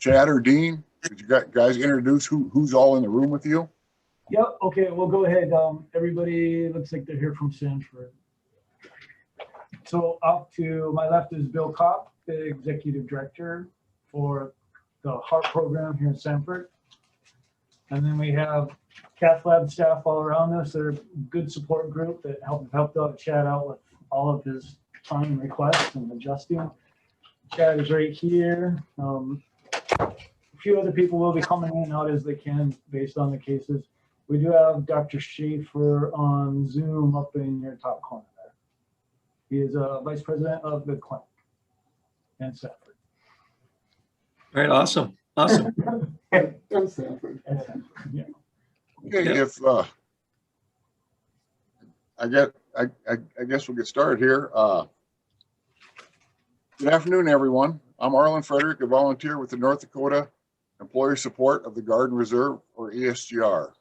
Chad or Dean, could you guys introduce who's all in the room with you? Yep. Okay, we'll go ahead. Everybody looks like they're here from Sanford. So up to my left is Bill Kopp, the Executive Director for the HEART program here in Sanford. And then we have Cath Lab staff all around us. They're a good support group that helped out Chad out with all of his time requests and adjusting. Chad is right here. A few other people will be coming in and out as they can based on the cases. We do have Dr. Schaefer on Zoom up in your top corner there. He is a vice president of the clinic in Sanford. All right, awesome. Awesome. In Sanford. Yeah. Okay, Yeah. if I guess we'll get started here. Good afternoon, everyone. I'm Arlen Frederick, a volunteer with the North Dakota Employer Support of the Guard and Reserve, or ESGR.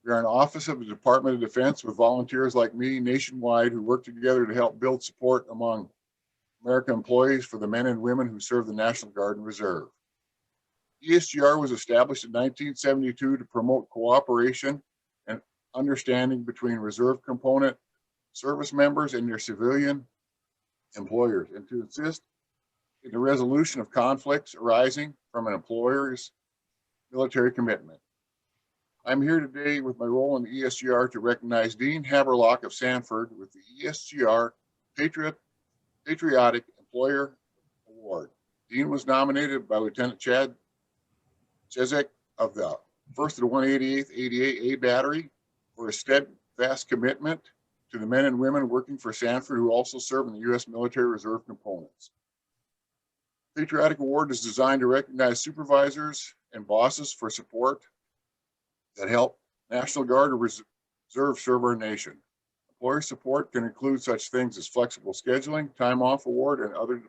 We are an office of the Department of Defense with volunteers like me nationwide who work together to help build support among American employees for the men and women who serve the National Guard and Reserve. ESGR was established in 1972 to promote cooperation and understanding between reserve component service members and their civilian employers, and to assist in the resolution of conflicts arising from an employer's military commitment. I'm here today with my role in the ESGR to recognize Dean Haberlock of Sanford with the ESGR Patriotic Employer Award. Dean was nominated by Lieutenant Chad Chezek of the 1st of the 188th 88A Battery for a steadfast commitment to the men and women working for Sanford who also serve in the U.S. Military Reserve components. The Patriotic Award is designed to recognize supervisors and bosses for support that help National Guard or Reserve serve our nation. Employer support can include such things as flexible scheduling, time off award, and other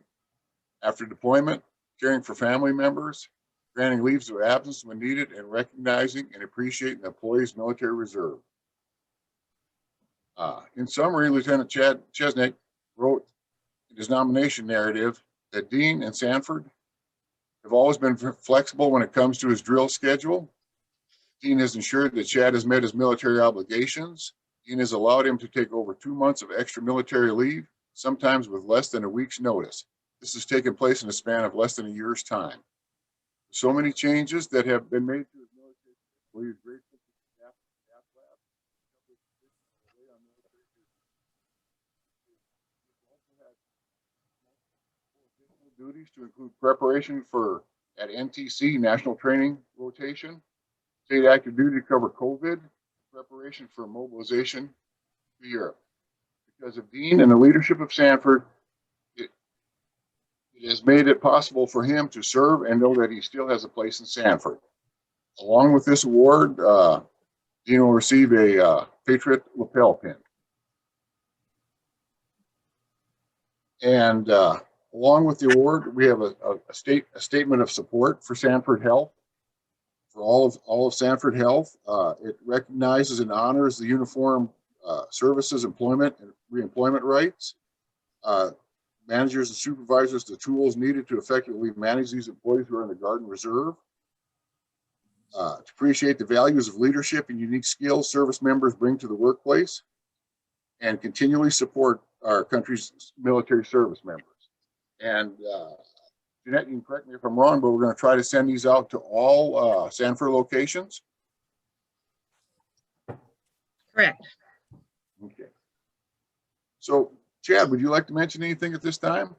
after deployment, caring for family members, granting leaves of absence when needed, and recognizing and appreciating the employee's military reserve. In summary, Lieutenant Chad Chesnick wrote in his nomination narrative that Dean and Sanford have always been flexible when it comes to his drill schedule. Dean has ensured that Chad has met his military obligations. Dean has allowed him to take over 2 months of extra military leave, sometimes with less than a week's notice. This has taken place in a span of less than a year's time. So many changes that have been made to his military. We are grateful to the staff of Cath Lab. He also had multiple additional duties to include preparation for at NTC National Training Rotation, state active duty to cover COVID, preparation for mobilization to Europe. Because of Dean and the leadership of Sanford, it has made it possible for him to serve and know that he still has a place in Sanford. Along with this award, Dean will receive a Patriot lapel pin. And along with the award, we have a statement of support for Sanford Health, for all of Sanford Health. It recognizes and honors the uniform services, employment, and reemployment rights. Managers and supervisors the tools needed to effectively manage these employees who are in the Guard and Reserve. To appreciate the values of leadership and unique skills service members bring to the workplace, and continually support our country's military service members. And Jeanette, you can correct me if I'm wrong, but we're going to try to send these out to all Sanford locations. Correct. Okay. So, Chad, would you like to mention anything at this time?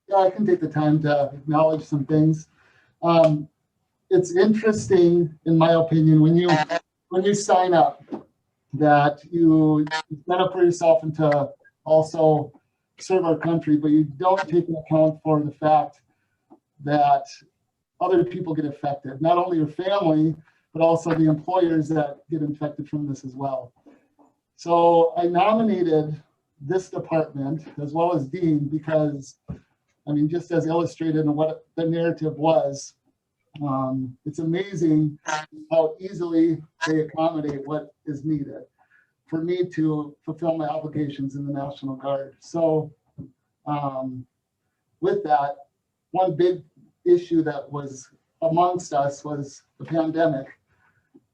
Yeah, I can take the time to acknowledge some things. It's interesting, in my opinion, when you sign up, that you sign up for yourself and to also serve our country, but you don't take into account for the fact that other people get affected, not only your family, but also the employers that get infected from this as well. So I nominated this department as well as Dean because, I mean, just as illustrated in what the narrative was, it's amazing how easily they accommodate what is needed for me to fulfill my obligations in the National Guard. So with that, one big issue that was amongst us was the pandemic.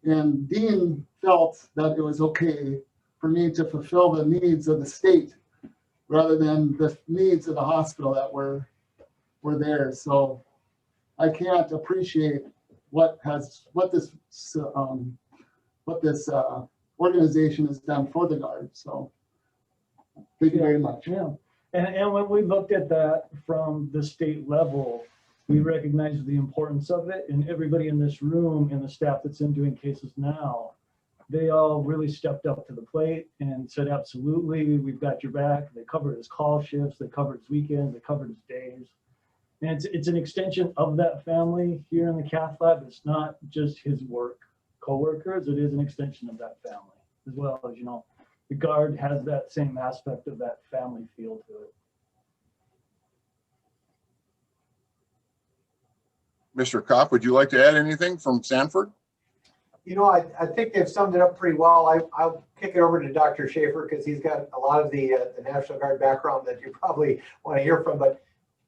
And Dean felt that it was okay for me to fulfill the needs of the state rather than the needs of the hospital that were there. So I can't appreciate what this organization has done for the Guard. So thank you very much. Yeah, and when we looked at that from the state level, we recognized the importance of it, and everybody in this room and the staff that's in doing cases now, they all really stepped up to the plate and said, absolutely, we've got your back. They covered his call shifts, they covered his weekends, they covered his days. And it's an extension of that family here in the cath lab. It's not just his work coworkers, it is an extension of that family, as well as, you know, the Guard has that same aspect of that family feel to it. Mr. Kopp, would you like to add anything from Sanford? You know, I think they've summed it up pretty well. I'll kick it over to Dr. Schaefer because he's got a lot of the National Guard background that you probably want to hear from. But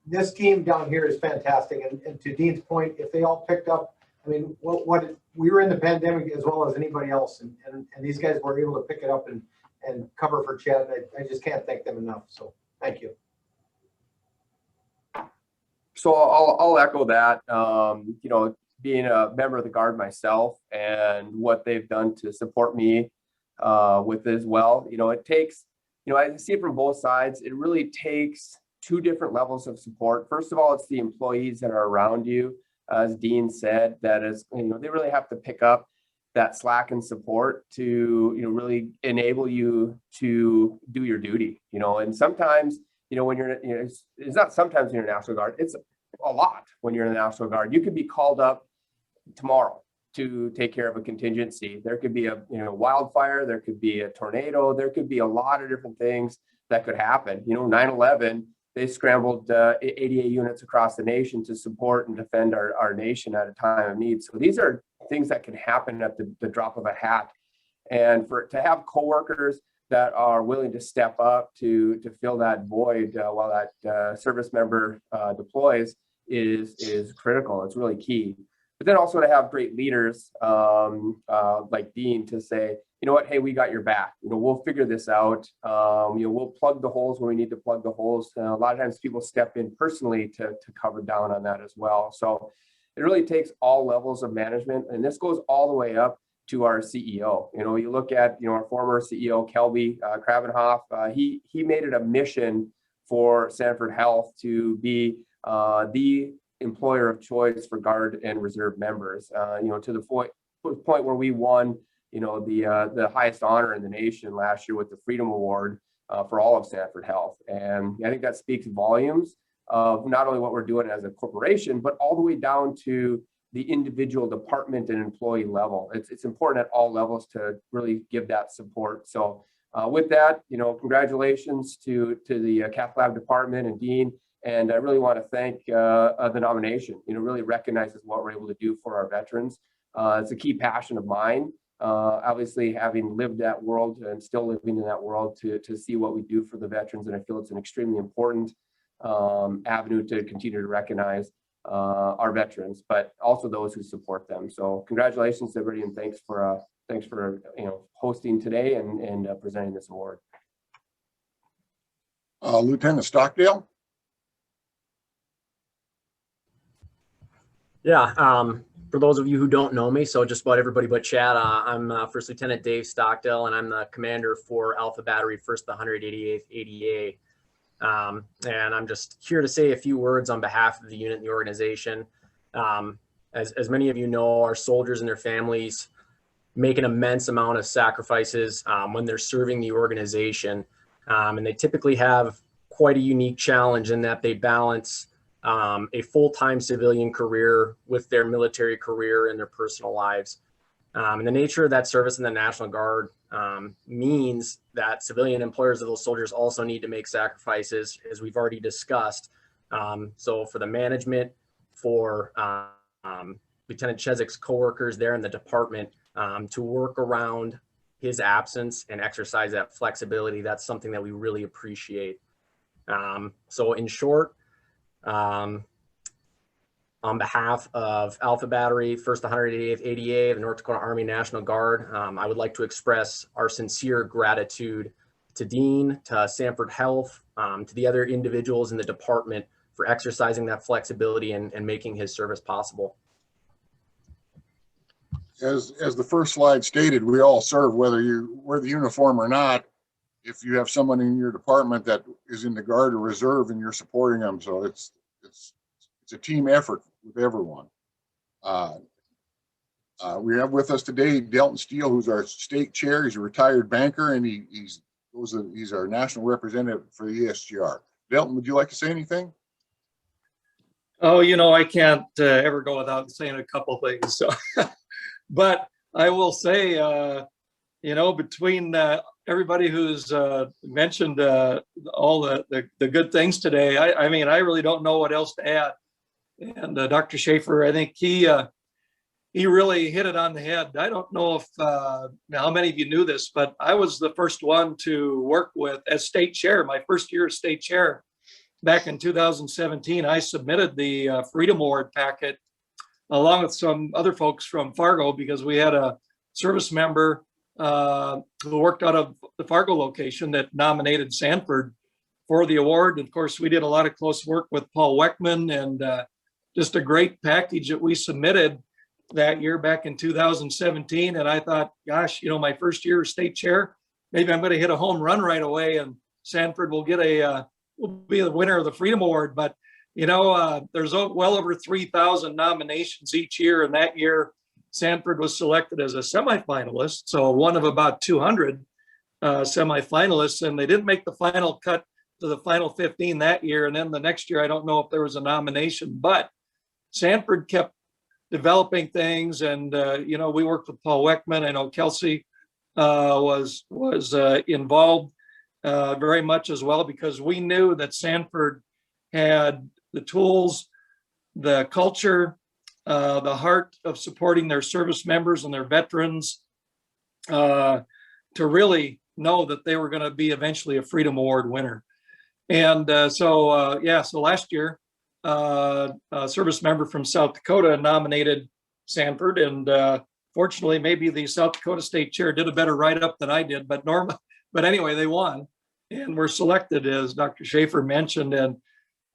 this team down here is fantastic. And to Dean's point, if they all picked up, I mean, what we were in the pandemic as well as anybody else. And these guys were able to pick it up and cover for Chad. I just can't thank them enough. So thank you. So I'll echo that. You know, being a member of the Guard myself and what they've done to support me with it as well. You know, it takes, you know, I see it from both sides. It really takes two different levels of support. First of all, it's the employees that are around you, as Dean said, that is, you know, they really have to pick up that slack and support to, you know, really enable you to do your duty, you know. And sometimes, you know, when you're, you know, it's not sometimes you're in the National Guard, it's a lot when you're in the National Guard. You could be called up tomorrow to take care of a contingency. There could be a, you know, wildfire, there could be a tornado, there could be a lot of different things that could happen. You know, 9/11, they scrambled 88 units across the nation to support and defend our nation at a time of need. So these are things that can happen at the drop of a hat. And to have coworkers that are willing to step up to fill that void while that service member deploys is critical. It's really key. But then also to have great leaders like Dean to say, you know what, hey, we got your back. You know, we'll figure this out. You know, we'll plug the holes where we need to plug the holes. A lot of times people step in personally to cover down on that as well. So it really takes all levels of management, and this goes all the way up to our CEO. You know, you look at, you know, our former CEO, Kelby Kravenhoff, he made it a mission for Sanford Health to be the employer of choice for Guard and Reserve members, you know, to the point where we won, you know, the highest honor in the nation last year with the Freedom Award for all of Sanford Health. And I think that speaks volumes of not only what we're doing as a corporation, but all the way down to the individual department and employee level. It's important at all levels to really give that support. So with that, you know, congratulations to the Cath Lab department and Dean. And I really want to thank the nomination. You know, really recognizes what we're able to do for our veterans. It's a key passion of mine. Obviously, having lived that world and still living in that world, to see what we do for the veterans, and I feel it's an extremely important avenue to continue to recognize our veterans, but also those who support them. So, congratulations to everybody, and thanks for you know, hosting today and presenting this award. Lieutenant Stockdale. Yeah, for those of you who don't know me, so just about everybody but Chad, I'm First Lieutenant Dave Stockdale, and I'm the commander for Alpha Battery, 1st the 188th ADA. And I'm just here to say a few words on behalf of the unit and the organization. As many of you know, our soldiers and their families make an immense amount of sacrifices when they're serving the organization. And they typically have quite a unique challenge in that they balance a full-time civilian career with their military career and their personal lives. And the nature of that service in the National Guard means that civilian employers of those soldiers also need to make sacrifices, as we've already discussed. So for the management, for Lieutenant Chezik's coworkers there in the department, to work around his absence and exercise that flexibility, that's something that we really appreciate. So in short, On behalf of Alpha Battery, 1st 188th ADA, the North Dakota Army National Guard, I would like to express our sincere gratitude to Dean, to Sanford Health, to the other individuals in the department for exercising that flexibility and making his service possible. As the first slide stated, we all serve, whether you wear the uniform or not. If you have someone in your department that is in the Guard or Reserve and you're supporting them, so it's a team effort with everyone. We have with us today Delton Steele, who's our state chair. He's a retired banker, and he's our national representative for the ESGR. Delton, would you like to say anything? Oh, you know, I can't ever go without saying a couple things. So, but I will say, you know, between everybody who's mentioned all the good things today, I mean, I really don't know what else to add. And Dr. Schaefer, I think he really hit it on the head. I don't know if how many of you knew this, but I was the first one to work with as state chair. My first year as state chair back in 2017, I submitted the Freedom Award packet along with some other folks from Fargo, because we had a service member who worked out of the Fargo location that nominated Sanford for the award. And of course, we did a lot of close work with Paul Weckman, and just a great package that we submitted that year back in 2017. And I thought, gosh, you know, my first year as state chair, maybe I'm going to hit a home run right away, and Sanford will get will be the winner of the Freedom Award. But you know, there's well over 3,000 nominations each year, and that year Sanford was selected as a semifinalist, so one of about 200 semifinalists, and they didn't make the final cut to the final 15 that year. And then the next year, I don't know if there was a nomination, but Sanford kept developing things, and you know, we worked with Paul Weckman. I know Kelsey was involved very much as well, because we knew that Sanford had the tools, the culture, the heart of supporting their service members and their veterans to really know that they were going to be eventually a Freedom Award winner. And so last year, a service member from South Dakota nominated Sanford, and fortunately, maybe the South Dakota state chair did a better write-up than I did, but anyway, they won and were selected, as Dr. Schaefer mentioned. And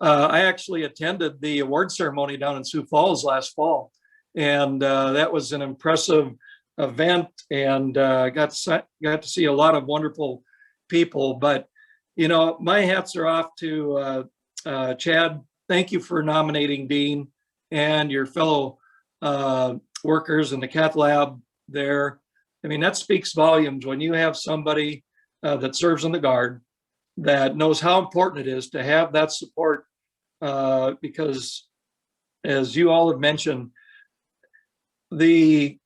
I actually attended the award ceremony down in Sioux Falls last fall, and that was an impressive event, and got to see a lot of wonderful people. But you know, my hats are off to Chad. Thank you for nominating Dean and your fellow workers in the cath lab there. I mean, that speaks volumes when you have somebody that serves in the Guard that knows how important it is to have that support, because as you all have mentioned, the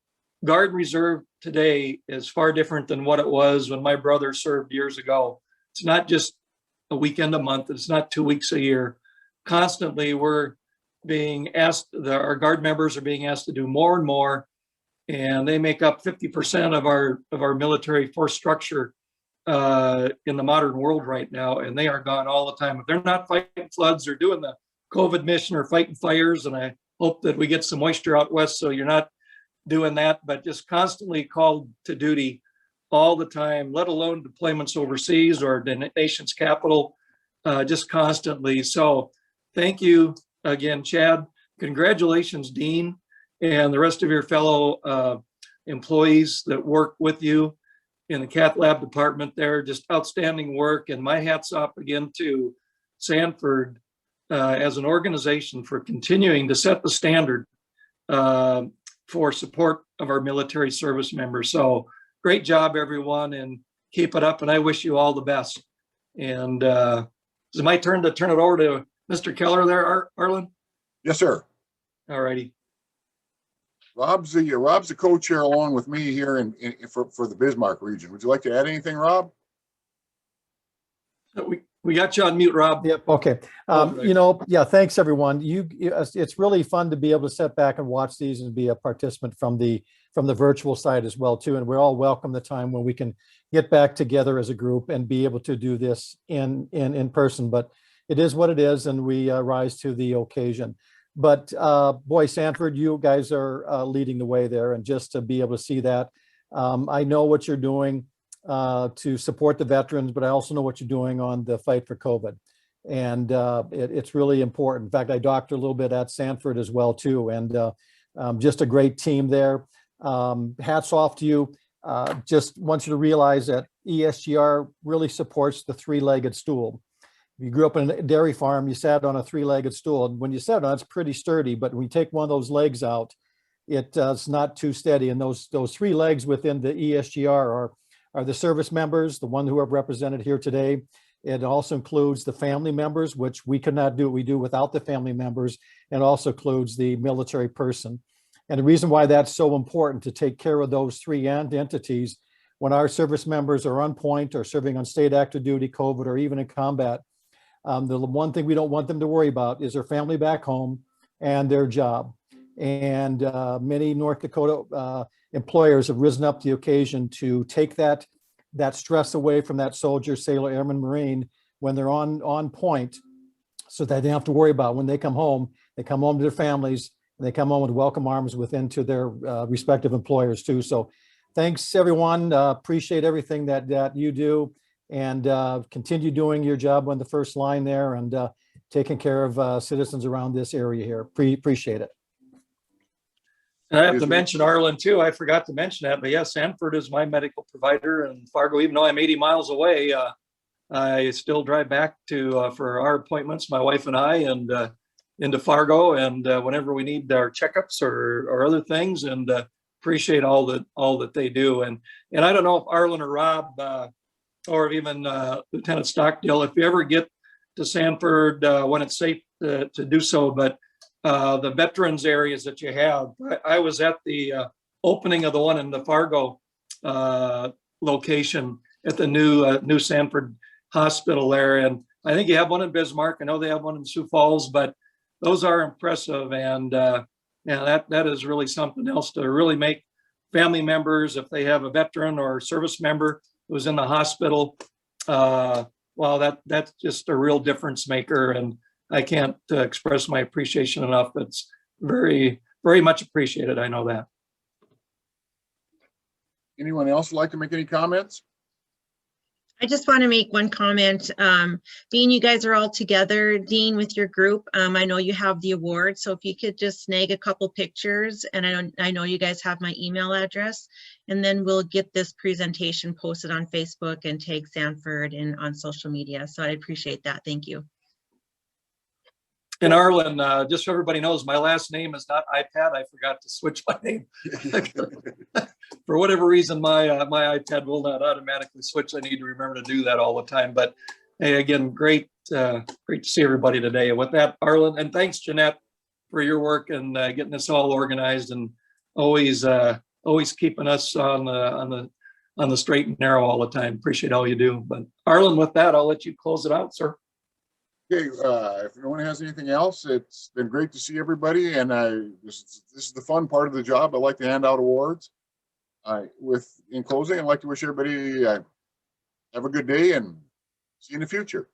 Guard Reserve today is far different than what it was when my brother served years ago. It's not just a weekend a month. It's not 2 weeks a year. Constantly, we're being asked, our Guard members are being asked to do more and more, and they make up 50% of our military force structure in the modern world right now, and they are gone all the time. If they're not fighting floods or doing the COVID mission or fighting fires, and I hope that we get some moisture out west so you're not doing that, but just constantly called to duty all the time, let alone deployments overseas or the nation's capital, just constantly. So thank you again, Chad. Congratulations, Dean, and the rest of your fellow employees that work with you in the cath lab department there. Just outstanding work. And my hat's off again to Sanford as an organization for continuing to set the standard for support of our military service members. So great job, everyone, and keep it up. And I wish you all the best. And is it my turn to turn it over to Mr. Keller there, Arlen? Yes, sir. All righty. Rob's the co-chair along with me here for the Bismarck region. Would you like to add anything, Rob? We got you on mute, Rob. Yep. Okay. You know, yeah, thanks everyone. It's really fun to be able to sit back and watch these and be a participant from the virtual side as well too. And we're all welcome the time when we can get back together as a group and be able to do this in person, but it is what it is, and we rise to the occasion. But boy, Sanford, you guys are leading the way there, and just to be able to see that. I know what you're doing to support the veterans, but I also know what you're doing on the fight for COVID. And it's really important. In fact, I doctor a little bit at Sanford as well too, and just a great team there. Hats off to you. Just want you to realize that ESGR really supports the three-legged stool. If you grew up in a dairy farm, you sat on a three-legged stool. And when you sat on it, it's pretty sturdy, but when you take one of those legs out, it's not too steady. And those three legs within the ESGR are the service members, the one who are represented here today. It also includes the family members, which we could not do what we do without the family members, and also includes the military person. And the reason why that's so important to take care of those three entities when our service members are on point or serving on state active duty, COVID, or even in combat, the one thing we don't want them to worry about is their family back home and their job. And many North Dakota employers have risen up to the occasion to take that stress away from that soldier, sailor, airman, Marine when they're on point, so that they don't have to worry about when they come home to their families, and they come home with welcome arms to their respective employers too. So thanks everyone. Appreciate everything that you do, and continue doing your job on the first line there, and taking care of citizens around this area here. Appreciate it. And I have to mention Arlen too. I forgot to mention that, but yes, Sanford is my medical provider, and Fargo, even though I'm 80 miles away, I still drive back to for our appointments, my wife and I, and into Fargo, and whenever we need our checkups or other things, and appreciate all that they do. And I don't know if Arlen or Rob or even Lieutenant Stockdale, if you ever get to Sanford when it's safe to do so, but the veterans areas that you have. I was at the opening of the one in the Fargo location at the new Sanford hospital there. And I think you have one in Bismarck. I know they have one in Sioux Falls, but those are impressive. And that is really something else to really make family members, if they have a veteran or service member who's in the hospital, well, that's just a real difference maker. And I can't express my appreciation enough. It's very, very much appreciated. I know that. Anyone else like to make any comments? I just want to make one comment. Dean, you guys are all together. Dean, with your group, I know you have the award. So if you could just snag a couple pictures, and I know you guys have my email address, and then we'll get this presentation posted on Facebook and tag Sanford and on social media. So I appreciate that. Thank you. And Arlen, just so everybody knows, my last name is not iPad. I forgot to switch my name. For whatever reason, my iPad will not automatically switch. I need to remember to do that all the time. But hey, again, great to see everybody today. And with that, Arlen, and thanks, Jeanette, for your work and getting us all organized, and always keeping us on the straight and narrow all the time. Appreciate all you do. But Arlen, with that, I'll let you close it out, sir. Okay, if no one has anything else, it's been great to see everybody, and this is the fun part of the job. I like to hand out awards. In closing, I'd like to wish everybody have a good day and see you in the future.